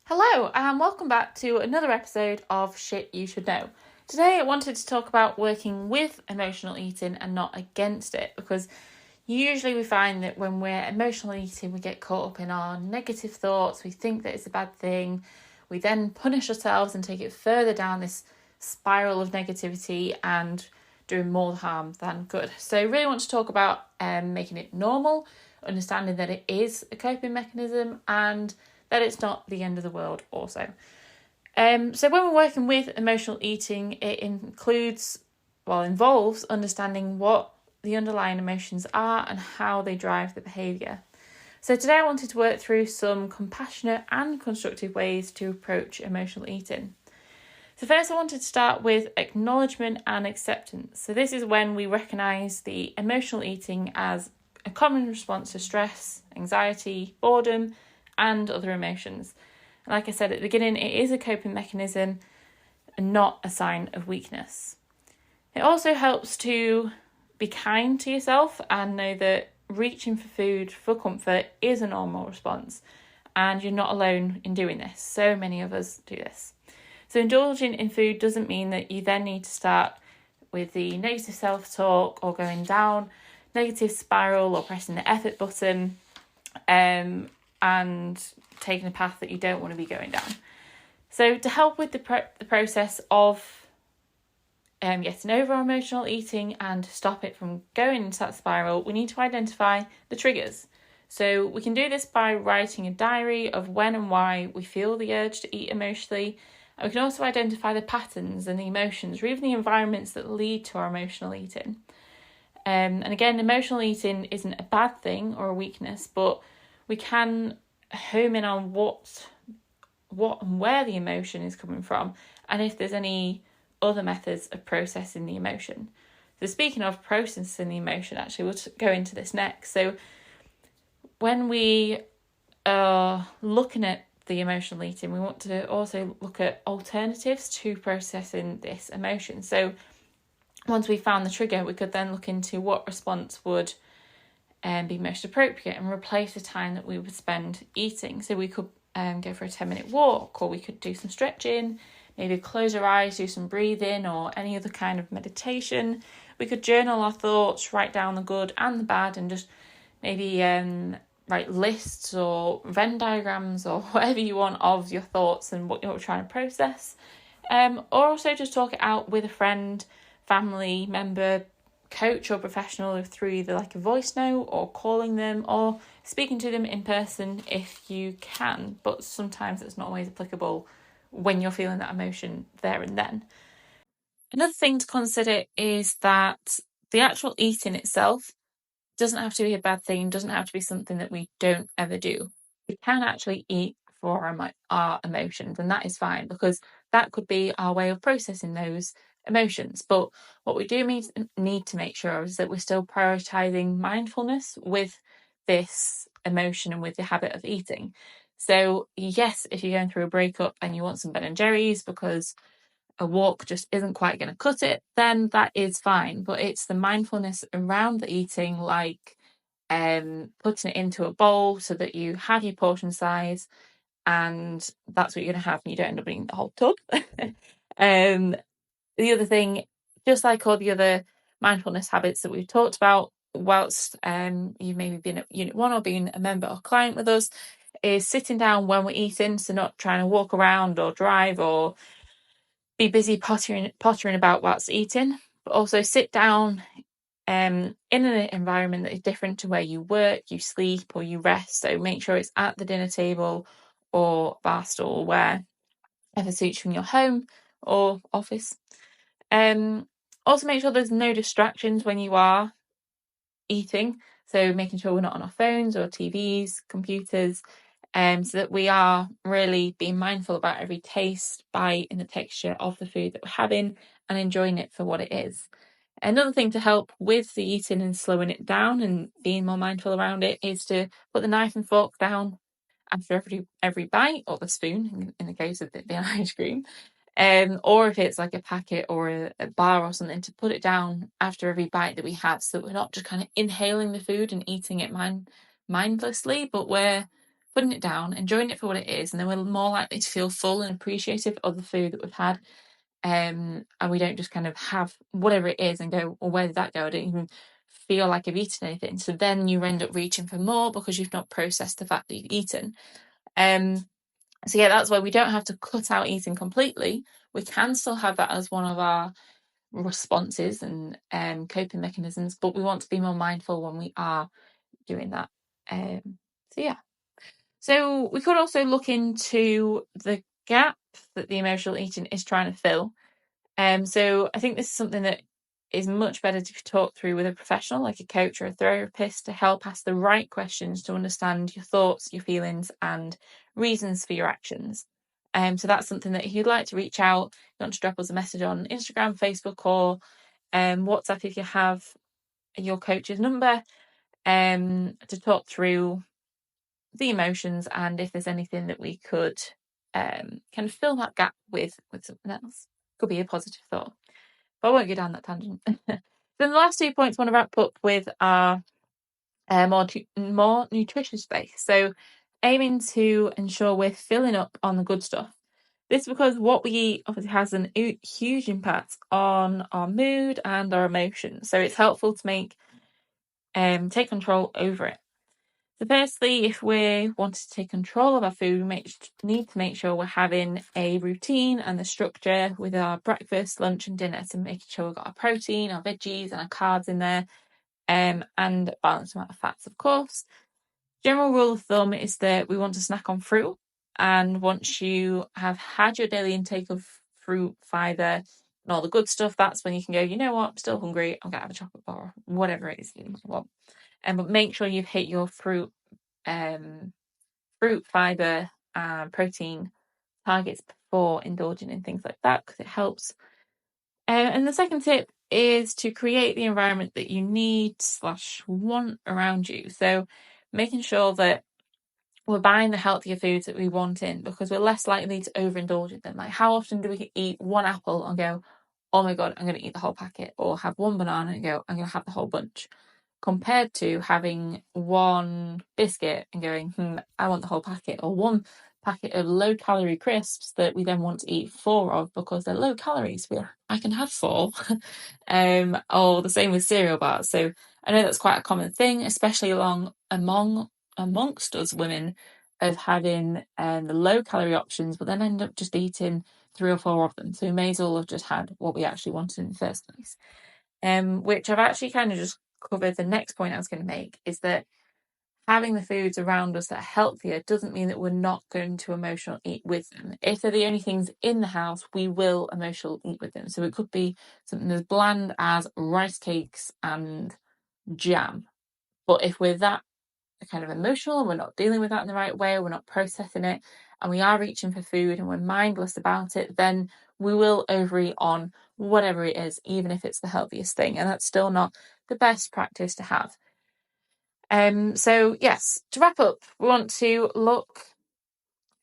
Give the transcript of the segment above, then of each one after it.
Hello, and welcome back to another episode of Shit You Should Know. Today I wanted to talk about working with emotional eating and not against it, because usually we find that when we're emotional eating, we get caught up in our negative thoughts, we think that it's a bad thing, we then punish ourselves and take it further down this spiral of negativity and doing more harm than good. So I really want to talk about making it normal, understanding that it is a coping mechanism and that it's not the end of the world also. So when we're working with emotional eating, it involves understanding what the underlying emotions are and how they drive the behaviour. So today I wanted to work through some compassionate and constructive ways to approach emotional eating. So first I wanted to start with acknowledgement and acceptance. So this is when we recognise the emotional eating as a common response to stress, anxiety, boredom, and other emotions. And like I said at the beginning, it is a coping mechanism and not a sign of weakness. It also helps to be kind to yourself and know that reaching for food for comfort is a normal response, and you're not alone in doing this. So many of us do this. So indulging in food doesn't mean that you then need to start with the negative self-talk or going down negative spiral or pressing the effort button and taking a path that you don't want to be going down. So to help with the process of getting over our emotional eating and to stop it from going into that spiral, we need to identify the triggers. So we can do this by writing a diary of when and why we feel the urge to eat emotionally. And we can also identify the patterns and the emotions or even the environments that lead to our emotional eating. And again, emotional eating isn't a bad thing or a weakness, but we can home in on what and where the emotion is coming from, and if there's any other methods of processing the emotion. So speaking of processing the emotion, actually, we'll go into this next. So when we are looking at the emotional eating, we want to also look at alternatives to processing this emotion. So once we found the trigger, we could then look into what response would be most appropriate and replace the time that we would spend eating. So we could go for a 10-minute walk, or we could do some stretching, maybe close our eyes, do some breathing or any other kind of meditation. We could journal our thoughts, write down the good and the bad, and just maybe write lists or Venn diagrams or whatever you want of your thoughts and what you're trying to process. Or also just talk it out with a friend, family member, coach or professional through either like a voice note or calling them or speaking to them in person if you can, but sometimes it's not always applicable when you're feeling that emotion there and then. Another thing to consider is that the actual eating itself doesn't have to be a bad thing, doesn't have to be something that we don't ever do. We can actually eat for our emotions, and that is fine, because that could be our way of processing those emotions. But what we do need to make sure is that we're still prioritizing mindfulness with this emotion and with the habit of eating. So yes, if you're going through a breakup and you want some Ben and Jerry's because a walk just isn't quite going to cut it, then that is fine. But it's the mindfulness around the eating, like putting it into a bowl so that you have your portion size, and that's what you're going to have, and you don't end up eating the whole tub. The other thing, just like all the other mindfulness habits that we've talked about, whilst you've maybe been at Unit 1 or being a member or client with us, is sitting down when we're eating, so not trying to walk around or drive or be busy pottering about whilst eating, but also sit down in an environment that is different to where you work, you sleep, or you rest. So make sure it's at the dinner table or bar stool, wherever suits you in your home or office. Also make sure there's no distractions when you are eating. So making sure we're not on our phones or TVs, computers, so that we are really being mindful about every taste, bite, and the texture of the food that we're having and enjoying it for what it is. Another thing to help with the eating and slowing it down and being more mindful around it is to put the knife and fork down after every bite, or the spoon in the case of it being ice cream. Or if it's like a packet or a bar or something, to put it down after every bite that we have, so we're not just kind of inhaling the food and eating it mindlessly, but we're putting it down, enjoying it for what it is, and then we're more likely to feel full and appreciative of the food that we've had. And we don't just kind of have whatever it is and go, well, where did that go? I don't even feel like I've eaten anything. So then you end up reaching for more because you've not processed the fact that you've eaten. So yeah, that's why we don't have to cut out eating completely. We can still have that as one of our responses and coping mechanisms, but we want to be more mindful when we are doing that. So yeah. So we could also look into the gap that the emotional eating is trying to fill. So I think this is something that is much better to be talked through with a professional, like a coach or a therapist, to help ask the right questions to understand your thoughts, your feelings, and reasons for your actions. So that's something that if you'd like to reach out, you want to drop us a message on Instagram, Facebook, or WhatsApp if you have your coach's number, to talk through the emotions and if there's anything that we could kind of fill that gap with something else. Could be a positive thought. But I won't go down that tangent. Then the last 2 points I want to wrap up with are more nutritious based. So aiming to ensure we're filling up on the good stuff. This is because what we eat obviously has a huge impact on our mood and our emotions. So it's helpful to take control over it. So firstly, if we want to take control of our food, we need to make sure we're having a routine and the structure with our breakfast, lunch and dinner, to making sure we've got our protein, our veggies and our carbs in there, and a balanced amount of fats, of course. General rule of thumb is that we want to snack on fruit, and once you have had your daily intake of fruit, fibre and all the good stuff, that's when you can go, you know what, I'm still hungry, I'm going to have a chocolate bar, whatever it is you want. But make sure you've hit your fruit, fibre and protein targets before indulging in things like that, because it helps. And the second tip is to create the environment that you need/want around you. So making sure that we're buying the healthier foods that we want in, because we're less likely to overindulge in them. Like, how often do we eat one apple and go, oh my God, I'm going to eat the whole packet, or have one banana and go, I'm going to have the whole bunch, compared to having one biscuit and going, I want the whole packet, or one packet of low calorie crisps that we then want to eat 4 of because they're low calories. I can have 4. Or the same with cereal bars. So I know that's quite a common thing, especially amongst us women, of having the low calorie options, but then end up just eating 3 or 4 of them. So we may as well have just had what we actually wanted in the first place. Which I've actually kind of just covered. The next point I was going to make is that having the foods around us that are healthier doesn't mean that we're not going to emotional eat with them. If they're the only things in the house, we will emotional eat with them. So it could be something as bland as rice cakes and jam. But if we're that kind of emotional and we're not dealing with that in the right way, or we're not processing it, and we are reaching for food and we're mindless about it, then we will overeat on whatever it is, even if it's the healthiest thing. And that's still not the best practice to have. So yes, to wrap up, we want to look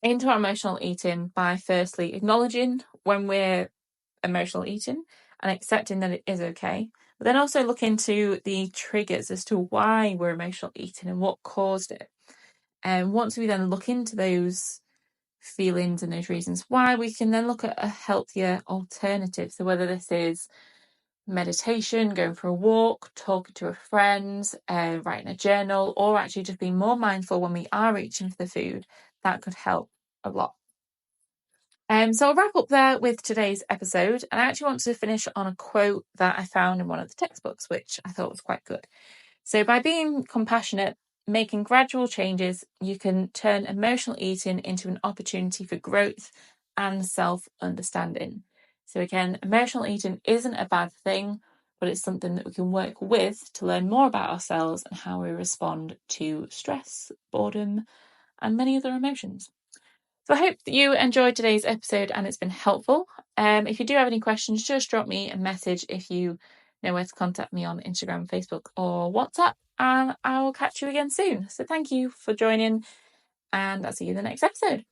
into our emotional eating by firstly acknowledging when we're emotional eating and accepting that it is okay. But then also look into the triggers as to why we're emotional eating and what caused it. And once we then look into those feelings and those reasons why, we can then look at a healthier alternative. So whether this is meditation, going for a walk, talking to a friend, writing a journal, or actually just being more mindful when we are reaching for the food, that could help a lot. So I'll wrap up there with today's episode, and I actually want to finish on a quote that I found in one of the textbooks, which I thought was quite good. So by being compassionate, making gradual changes, you can turn emotional eating into an opportunity for growth and self-understanding. So again, emotional eating isn't a bad thing, but it's something that we can work with to learn more about ourselves and how we respond to stress, boredom, and many other emotions. So I hope that you enjoyed today's episode and it's been helpful. If you do have any questions, just drop me a message if you know where to contact me on Instagram, Facebook, or WhatsApp, and I will catch you again soon. So thank you for joining, and I'll see you in the next episode.